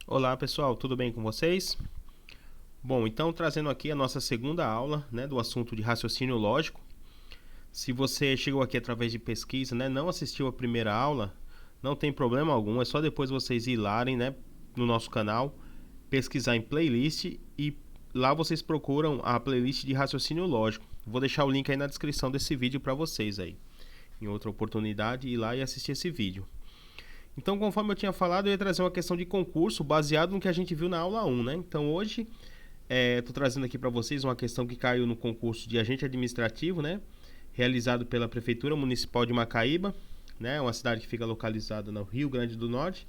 Olá pessoal, tudo bem com vocês? Bom, então trazendo aqui a nossa segunda aula, do assunto de raciocínio lógico. Se você chegou aqui através de pesquisa, não assistiu a primeira aula, não tem problema algum, é só depois vocês irem, no nosso canal, pesquisar em playlist e lá vocês procuram a playlist de raciocínio lógico. Vou deixar o link aí na descrição desse vídeo para vocês aí. Em outra oportunidade, ir lá e assistir esse vídeo. Então, conforme eu tinha falado, eu ia trazer uma questão de concurso baseado no que a gente viu na aula 1, né? Então, hoje, estou trazendo aqui para vocês uma questão que caiu no concurso de agente administrativo, realizado pela Prefeitura Municipal de Macaíba, uma cidade que fica localizada no Rio Grande do Norte.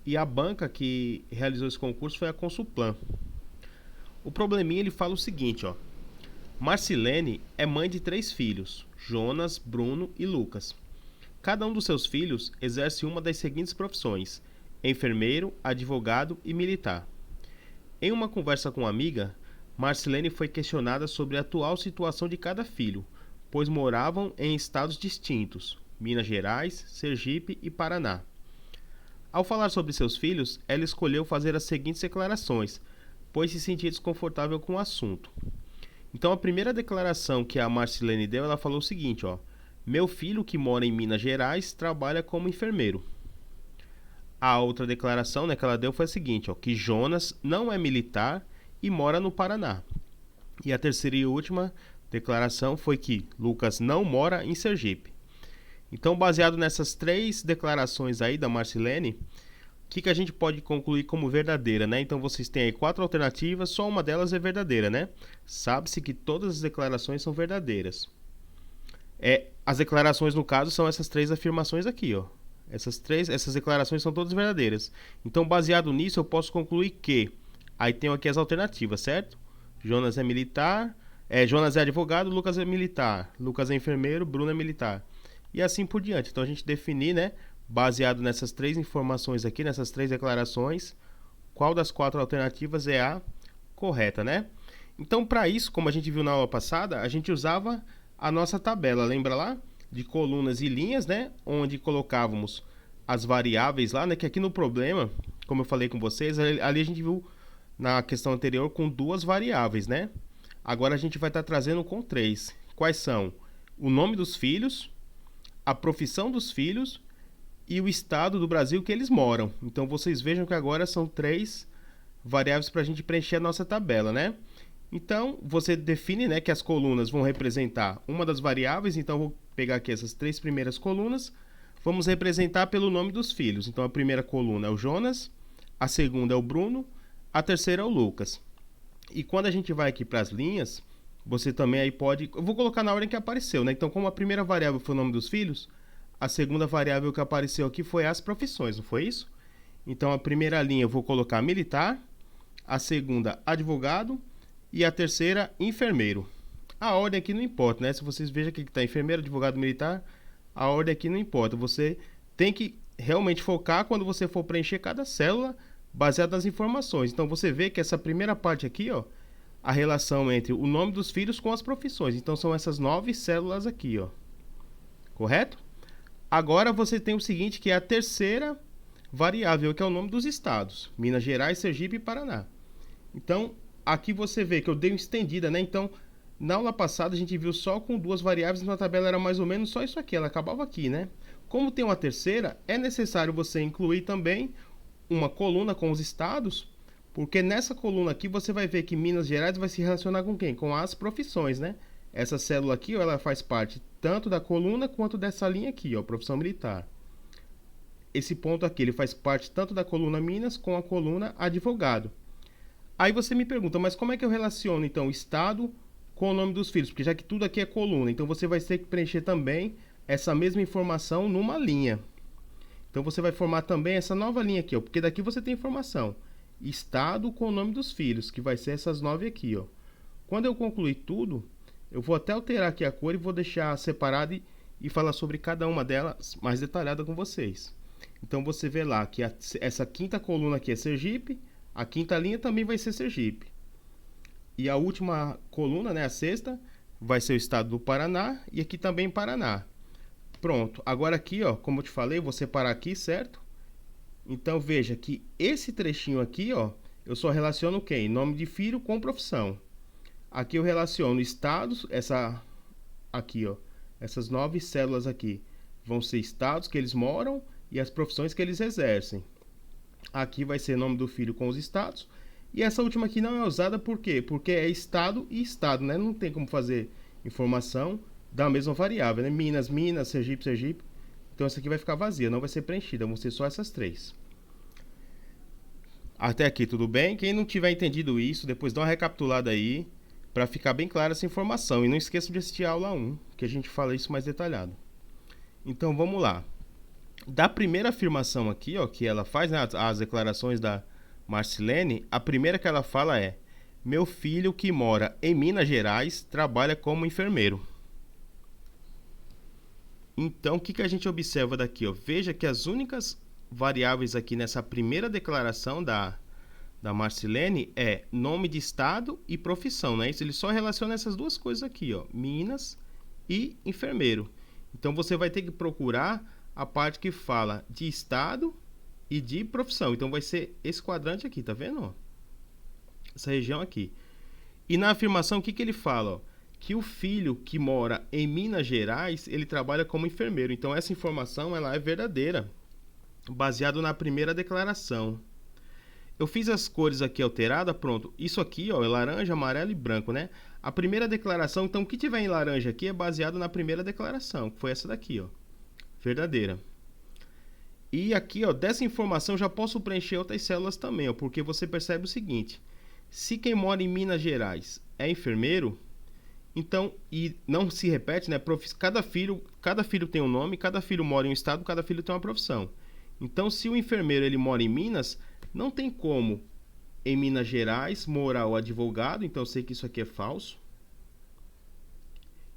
E a banca que realizou esse concurso foi a Consulplan. O probleminha, ele fala o seguinte, ó. Marcilene é mãe de 3 filhos, Jonas, Bruno e Lucas. Cada um dos seus filhos exerce uma das seguintes profissões: enfermeiro, advogado e militar. Em uma conversa com uma amiga, Marcilene foi questionada sobre a atual situação de cada filho, pois moravam em estados distintos, Minas Gerais, Sergipe e Paraná. Ao falar sobre seus filhos, ela escolheu fazer as seguintes declarações, pois se sentia desconfortável com o assunto. Então, a primeira declaração que a Marcilene deu, ela falou o seguinte, ó: meu filho, que mora em Minas Gerais, trabalha como enfermeiro. A outra declaração, que ela deu foi a seguinte, ó, que Jonas não é militar e mora no Paraná. E a terceira e última declaração foi que Lucas não mora em Sergipe. Então, baseado nessas 3 declarações aí da Marcilene, o que a gente pode concluir como verdadeira, Então, vocês têm aí 4 alternativas, só uma delas é verdadeira, Sabe-se que todas as declarações são verdadeiras. As declarações, no caso, são essas 3 afirmações aqui, ó. Essas declarações são todas verdadeiras. Então, baseado nisso, eu posso concluir que... Aí tenho aqui as alternativas, certo? Jonas é militar... Jonas é advogado, Lucas é militar. Lucas é enfermeiro, Bruno é militar. E assim por diante. Então, a gente definir, baseado nessas 3 informações aqui, nessas 3 declarações, qual das 4 alternativas é a correta, Então, para isso, como a gente viu na aula passada, a gente usava a nossa tabela, lembra lá? De colunas e linhas, onde colocávamos as variáveis lá, que aqui no problema, como eu falei com vocês, ali a gente viu na questão anterior com 2 variáveis, Agora a gente vai estar trazendo com 3. Quais são? O nome dos filhos, a profissão dos filhos e o estado do Brasil que eles moram. Então vocês vejam que agora são 3 variáveis para a gente preencher a nossa tabela, Então, você define, que as colunas vão representar uma das variáveis. Então, eu vou pegar aqui essas 3 primeiras colunas. Vamos representar pelo nome dos filhos. Então, a primeira coluna é o Jonas, a segunda é o Bruno, a terceira é o Lucas. E quando a gente vai aqui para as linhas, você também aí pode... Eu vou colocar na ordem que apareceu, Então, como a primeira variável foi o nome dos filhos, a segunda variável que apareceu aqui foi as profissões, não foi isso? Então, a primeira linha eu vou colocar militar, a segunda, advogado, e a terceira, enfermeiro. A ordem aqui não importa, Se vocês vejam aqui que está enfermeiro, advogado, militar, a ordem aqui não importa. Você tem que realmente focar quando você for preencher cada célula baseado nas informações. Então, você vê que essa primeira parte aqui, ó, a relação entre o nome dos filhos com as profissões. Então, são essas 9 células aqui, ó. Correto? Agora, você tem o seguinte, que é a terceira variável, que é o nome dos estados. Minas Gerais, Sergipe e Paraná. Então, aqui você vê que eu dei uma estendida, Então, na aula passada a gente viu só com 2 variáveis, então a tabela era mais ou menos só isso aqui, ela acabava aqui, Como tem uma terceira, é necessário você incluir também uma coluna com os estados, porque nessa coluna aqui você vai ver que Minas Gerais vai se relacionar com quem? Com as profissões, Essa célula aqui, ó, ela faz parte tanto da coluna quanto dessa linha aqui, ó, profissão militar. Esse ponto aqui, ele faz parte tanto da coluna Minas com a coluna advogado. Aí você me pergunta, mas como é que eu relaciono, então, o estado com o nome dos filhos? Porque já que tudo aqui é coluna, então você vai ter que preencher também essa mesma informação numa linha. Então você vai formar também essa nova linha aqui, ó, porque daqui você tem informação. Estado com o nome dos filhos, que vai ser essas 9 aqui, ó. Quando eu concluir tudo, eu vou até alterar aqui a cor e vou deixar separado e falar sobre cada uma delas mais detalhada com vocês. Então você vê lá que essa quinta coluna aqui é Sergipe, a quinta linha também vai ser Sergipe. E a última coluna, a sexta, vai ser o estado do Paraná e aqui também Paraná. Pronto. Agora aqui, ó, como eu te falei, eu vou separar aqui, certo? Então veja que esse trechinho aqui, ó, eu só relaciono quem? Nome de filho com profissão. Aqui eu relaciono estados, aqui, ó, essas 9 células aqui vão ser estados que eles moram e as profissões que eles exercem. Aqui vai ser nome do filho com os estados. E essa última aqui não é usada por quê? Porque é estado e estado, né? Não tem como fazer informação da mesma variável, né? Minas, Minas, Sergipe, Sergipe. Então essa aqui vai ficar vazia, não vai ser preenchida, vão ser só essas 3. Até aqui tudo bem? Quem não tiver entendido isso, depois dá uma recapitulada aí, para ficar bem clara essa informação. E não esqueça de assistir a aula 1, que a gente fala isso mais detalhado. Então vamos lá. Da primeira afirmação aqui, ó, que ela faz, né, as declarações da Marcilene, a primeira que ela fala é: meu filho que mora em Minas Gerais trabalha como enfermeiro. Então, o que a gente observa daqui? Ó? Veja que as únicas variáveis aqui nessa primeira declaração da Marcilene é nome de estado e profissão, né? Isso ele só relaciona essas duas coisas aqui, ó, Minas e enfermeiro. Então, você vai ter que procurar a parte que fala de estado e de profissão. Então, vai ser esse quadrante aqui, tá vendo? Ó? Essa região aqui. E na afirmação, o que ele fala? Ó? Que o filho que mora em Minas Gerais, ele trabalha como enfermeiro. Então, essa informação ela é verdadeira, baseado na primeira declaração. Eu fiz as cores aqui alteradas, pronto. Isso aqui, ó, é laranja, amarelo e branco, né? A primeira declaração, então, o que tiver em laranja aqui é baseado na primeira declaração, que foi essa daqui, ó, verdadeira. E aqui, ó, dessa informação já posso preencher outras células também, ó, porque você percebe o seguinte: se quem mora em Minas Gerais é enfermeiro, então, e não se repete, né? Cada filho tem um nome, cada filho mora em um estado, cada filho tem uma profissão. Então, se o enfermeiro ele mora em Minas, não tem como em Minas Gerais morar o advogado, então eu sei que isso aqui é falso.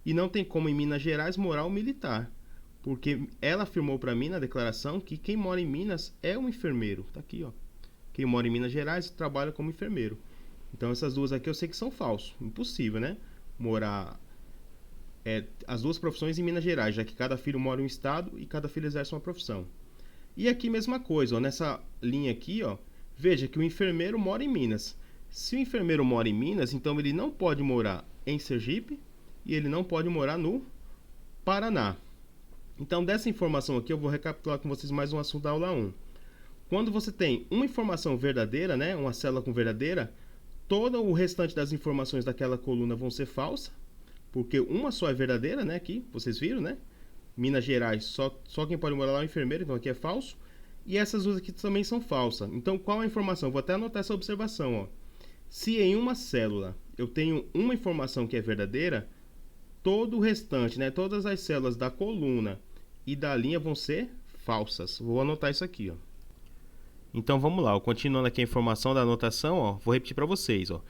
E não tem como em Minas Gerais morar o militar, porque ela afirmou para mim na declaração que quem mora em Minas é um enfermeiro. Tá aqui, ó. Quem mora em Minas Gerais trabalha como enfermeiro. Então, essas duas aqui eu sei que são falsos. Impossível, né? Morar as duas profissões em Minas Gerais, já que cada filho mora em um estado e cada filho exerce uma profissão. E aqui mesma coisa, ó, nessa linha aqui, ó, veja que o enfermeiro mora em Minas. Se o enfermeiro mora em Minas, então ele não pode morar em Sergipe e ele não pode morar no Paraná. Então, dessa informação aqui, eu vou recapitular com vocês mais um assunto da aula 1. Quando você tem uma informação verdadeira, né, uma célula com verdadeira, todo o restante das informações daquela coluna vão ser falsas, porque uma só é verdadeira, né? Aqui, vocês viram, né? Minas Gerais, só quem pode morar lá é o enfermeiro, então aqui é falso. E essas duas aqui também são falsas. Então, qual a informação? Vou até anotar essa observação, ó. Se em uma célula eu tenho uma informação que é verdadeira, todo o restante, né? Todas as células da coluna e da linha vão ser falsas. Vou anotar isso aqui, ó. Então vamos lá, continuando aqui a informação da anotação, ó, vou repetir para vocês. Ó.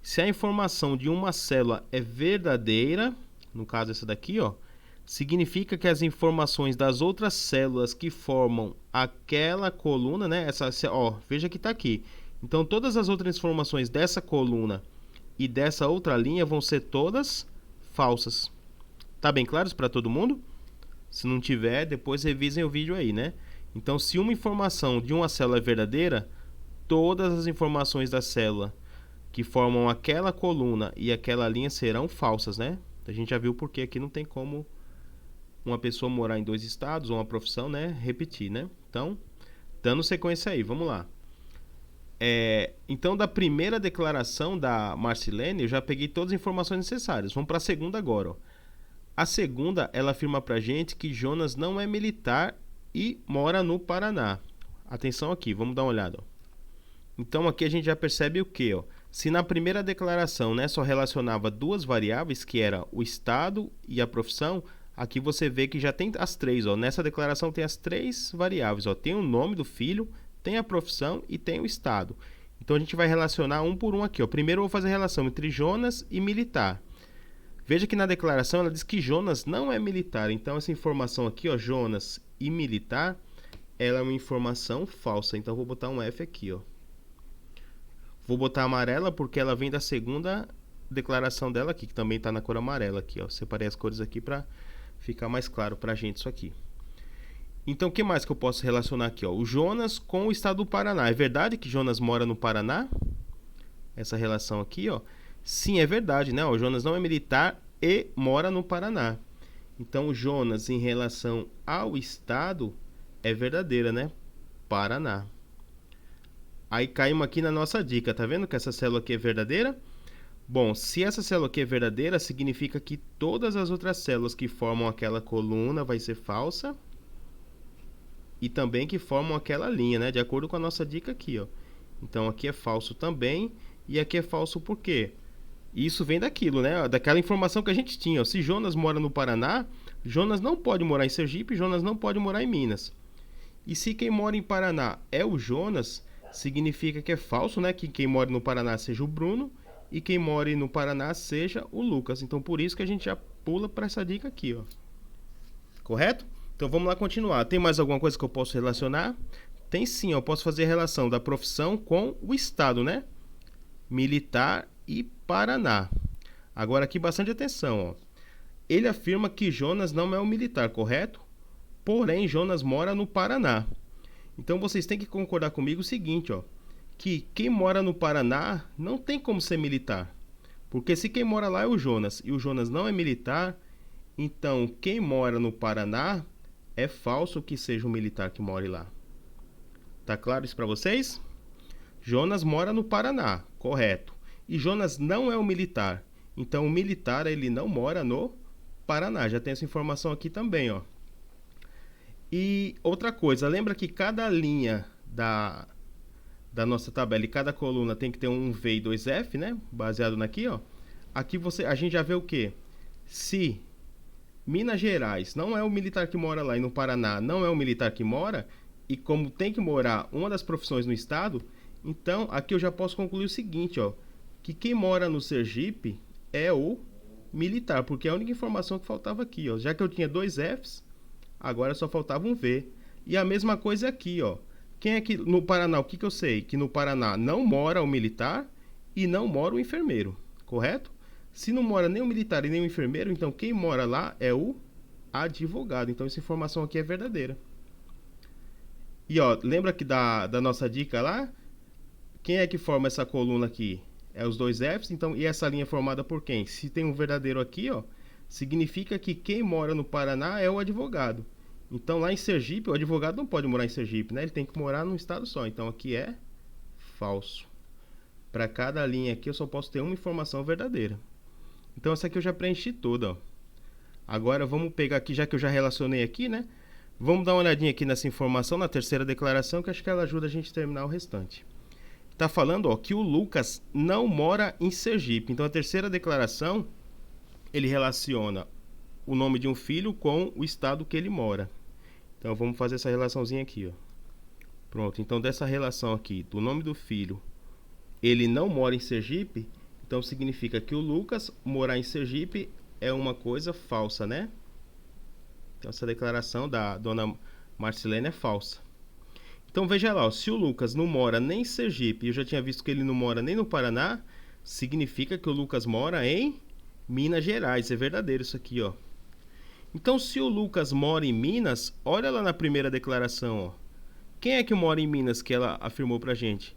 Se a informação de uma célula é verdadeira, no caso essa daqui, ó, significa que as informações das outras células que formam aquela coluna, né, ó, veja que está aqui. Então todas as outras informações dessa coluna e dessa outra linha vão ser todas falsas. Tá bem claro isso para todo mundo? Se não tiver, depois revisem o vídeo aí, né? Então, se uma informação de uma célula é verdadeira, todas as informações da célula que formam aquela coluna e aquela linha serão falsas, né? A gente já viu porque aqui não tem como uma pessoa morar em dois estados ou uma profissão, né? Repetir, né? Então, dando sequência aí, vamos lá. Então, da primeira declaração da Marcilene, eu já peguei todas as informações necessárias. Vamos para a segunda agora. Ó. A segunda, ela afirma pra gente que Jonas não é militar e mora no Paraná. Atenção aqui, vamos dar uma olhada. Ó. Então aqui a gente já percebe o que? Se na primeira declaração, né, só relacionava duas variáveis, que era o estado e a profissão, aqui você vê que já tem as três. Ó. Nessa declaração tem as três variáveis. Ó. Tem o nome do filho, tem a profissão e tem o estado. Então a gente vai relacionar um por um aqui. Ó. Primeiro eu vou fazer a relação entre Jonas e militar. Veja que na declaração ela diz que Jonas não é militar. Então essa informação aqui, ó, Jonas e militar, ela é uma informação falsa. Então vou botar um F aqui, ó. Vou botar amarela porque ela vem da segunda declaração dela aqui, que também está na cor amarela aqui, ó. Separei as cores aqui para ficar mais claro para a gente isso aqui. Então, o que mais que eu posso relacionar aqui? Ó? O Jonas com o estado do Paraná. É verdade que Jonas mora no Paraná? Essa relação aqui, ó. Sim, é verdade, né? O Jonas não é militar e mora no Paraná. Então, o Jonas em relação ao estado é verdadeira, né? Paraná. Aí caímos aqui na nossa dica, tá vendo que essa célula aqui é verdadeira? Bom, se essa célula aqui é verdadeira, significa que todas as outras células que formam aquela coluna vai ser falsa e também que formam aquela linha, né? De acordo com a nossa dica aqui, ó. Então aqui é falso também e aqui é falso por quê? Isso vem daquilo, né? Daquela informação que a gente tinha. Ó. Se Jonas mora no Paraná, Jonas não pode morar em Sergipe, Jonas não pode morar em Minas. E se quem mora em Paraná é o Jonas, significa que é falso, né? Que quem mora no Paraná seja o Bruno e quem mora no Paraná seja o Lucas. Então por isso que a gente já pula para essa dica aqui, ó. Correto? Então vamos lá continuar. Tem mais alguma coisa que eu posso relacionar? Tem sim, eu posso fazer a relação da profissão com o estado, né? Militar e Paraná. Agora aqui bastante atenção, ó. Ele afirma que Jonas não é um militar, correto? Porém, Jonas mora no Paraná. Então vocês têm que concordar comigo o seguinte, ó, que quem mora no Paraná não tem como ser militar. Porque se quem mora lá é o Jonas e o Jonas não é militar, então quem mora no Paraná é falso que seja um militar que more lá. Tá claro isso para vocês? Jonas mora no Paraná, correto. E Jonas não é um militar. Então o militar ele não mora no Paraná. Já tem essa informação aqui também, ó. E outra coisa, lembra que cada linha da nossa tabela e cada coluna tem que ter um V e dois F, né? Baseado naqui, ó. Aqui a gente já vê o quê? Se Minas Gerais não é o militar que mora lá e no Paraná não é o militar que mora, e como tem que morar uma das profissões no estado, então aqui eu já posso concluir o seguinte, ó, que quem mora no Sergipe é o militar, porque é a única informação que faltava aqui, ó. Já que eu tinha dois Fs, agora só faltava um V. E a mesma coisa aqui, ó. Quem é que no Paraná, o que eu sei? Que no Paraná não mora o militar e não mora o enfermeiro, correto? Se não mora nem o militar e nem o enfermeiro, então quem mora lá é o advogado. Então essa informação aqui é verdadeira. E ó, lembra que da nossa dica lá? Quem é que forma essa coluna aqui? É os dois Fs, então, e essa linha é formada por quem? Se tem um verdadeiro aqui, ó, significa que quem mora no Paraná é o advogado. Então lá em Sergipe, o advogado não pode morar em Sergipe, né? Ele tem que morar num estado só. Então aqui é falso. Para cada linha aqui eu só posso ter uma informação verdadeira. Então essa aqui eu já preenchi toda, ó. Agora vamos pegar aqui, já que eu já relacionei aqui, né? Vamos dar uma olhadinha aqui nessa informação, na terceira declaração, que acho que ela ajuda a gente a terminar o restante. Está falando, ó, que o Lucas não mora em Sergipe. Então a terceira declaração, ele relaciona o nome de um filho com o estado que ele mora. Então vamos fazer essa relaçãozinha aqui, ó. Pronto, então dessa relação aqui, do nome do filho, ele não mora em Sergipe, então significa que o Lucas morar em Sergipe é uma coisa falsa, né? Então essa declaração da dona Marcilene é falsa. Então veja lá, ó, se o Lucas não mora nem em Sergipe, e eu já tinha visto que ele não mora nem no Paraná, significa que o Lucas mora em Minas Gerais. É verdadeiro isso aqui, ó. Então se o Lucas mora em Minas, olha lá na primeira declaração, ó. Quem é que mora em Minas que ela afirmou pra gente?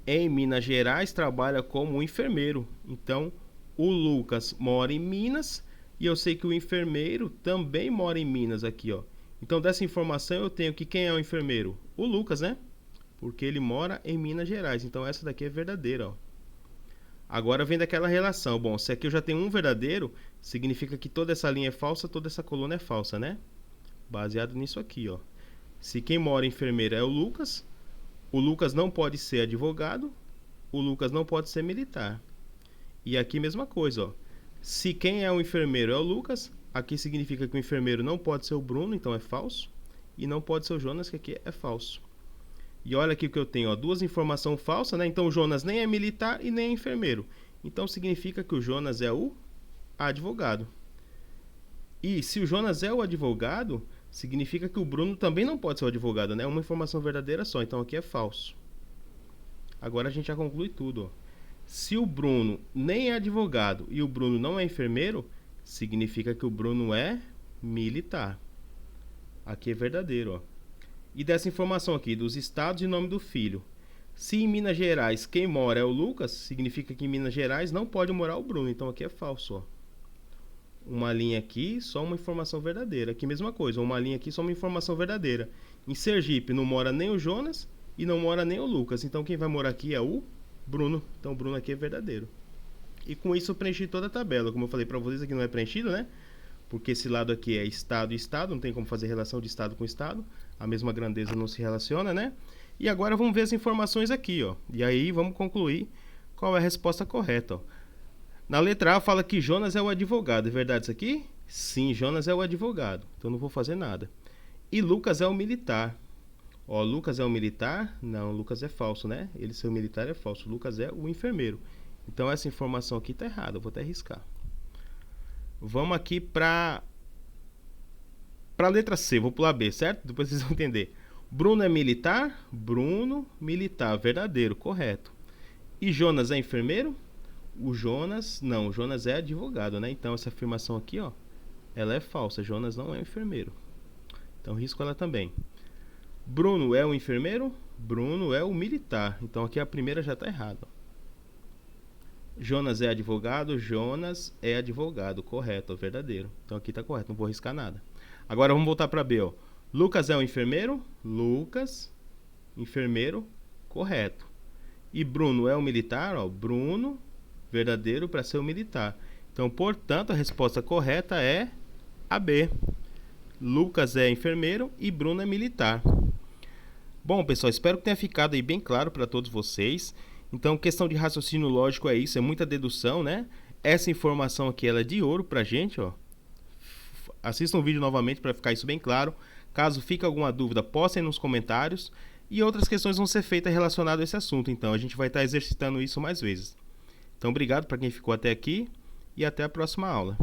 Em Minas Gerais trabalha como enfermeiro. Então o Lucas mora em Minas e eu sei que o enfermeiro também mora em Minas aqui, ó. Então dessa informação eu tenho que quem é o enfermeiro? O Lucas, né? Porque ele mora em Minas Gerais. Então essa daqui é verdadeira, ó. Agora vem daquela relação. Bom, se aqui eu já tenho um verdadeiro, significa que toda essa linha é falsa, toda essa coluna é falsa, né? Baseado nisso aqui, ó. Se quem mora enfermeiro é o Lucas não pode ser advogado, o Lucas não pode ser militar. E aqui mesma coisa, ó. Se quem é o enfermeiro é o Lucas, aqui significa que o enfermeiro não pode ser o Bruno, então é falso. E não pode ser o Jonas, que aqui é falso. E olha aqui o que eu tenho, ó, duas informações falsas, né? Então o Jonas nem é militar e nem é enfermeiro. Então significa que o Jonas é o advogado. E se o Jonas é o advogado, significa que o Bruno também não pode ser o advogado, né? Uma informação verdadeira só, então aqui é falso. Agora a gente já conclui tudo, ó. Se o Bruno nem é advogado e o Bruno não é enfermeiro, significa que o Bruno é militar. Aqui é verdadeiro, ó. E dessa informação aqui, dos estados e nome do filho. Se em Minas Gerais quem mora é o Lucas, significa que em Minas Gerais não pode morar o Bruno. Então aqui é falso, ó. Uma linha aqui, só uma informação verdadeira. Aqui mesma coisa, uma linha aqui, só uma informação verdadeira. Em Sergipe não mora nem o Jonas e não mora nem o Lucas. Então quem vai morar aqui é o Bruno. Então o Bruno aqui é verdadeiro. E com isso eu preenchi toda a tabela. Como eu falei para vocês, aqui não é preenchido, né? Porque esse lado aqui é estado e estado, não tem como fazer relação de estado com estado. A mesma grandeza não se relaciona, né? E agora vamos ver as informações aqui, ó. E aí vamos concluir qual é a resposta correta, ó. Na letra A fala que Jonas é o advogado. É verdade isso aqui? Sim, Jonas é o advogado. Então não vou fazer nada. E Lucas é o militar. Ó, Lucas é o militar? Não, Lucas é falso, né? Ele ser o militar é falso. Lucas é o enfermeiro. Então essa informação aqui está errada. Eu vou até arriscar. Vamos aqui para a letra C. Vou pular B, certo? Depois vocês vão entender. Bruno é militar? Bruno, militar. Verdadeiro, correto. E Jonas é enfermeiro? O Jonas, não, o Jonas é advogado, né? Então essa afirmação aqui, ó, ela é falsa. Jonas não é enfermeiro. Então risco ela também. Bruno é o enfermeiro? Bruno é o militar. Então aqui a primeira já está errada. Jonas é advogado? Jonas é advogado, correto, verdadeiro. Então aqui está correto, não vou arriscar nada. Agora vamos voltar para B, ó. Lucas é o enfermeiro? Lucas, enfermeiro, correto. E Bruno é o militar? Ó, Bruno, verdadeiro para ser o militar. Então, portanto, a resposta correta é a B. Lucas é enfermeiro e Bruno é militar. Bom, pessoal, espero que tenha ficado aí bem claro para todos vocês. Então, questão de raciocínio lógico é isso, é muita dedução, né? Essa informação aqui ela é de ouro pra gente, ó. Assistam o vídeo novamente para ficar isso bem claro. Caso fique alguma dúvida, postem nos comentários. E outras questões vão ser feitas relacionadas a esse assunto. Então, a gente vai estar exercitando isso mais vezes. Então, obrigado para quem ficou até aqui e até a próxima aula.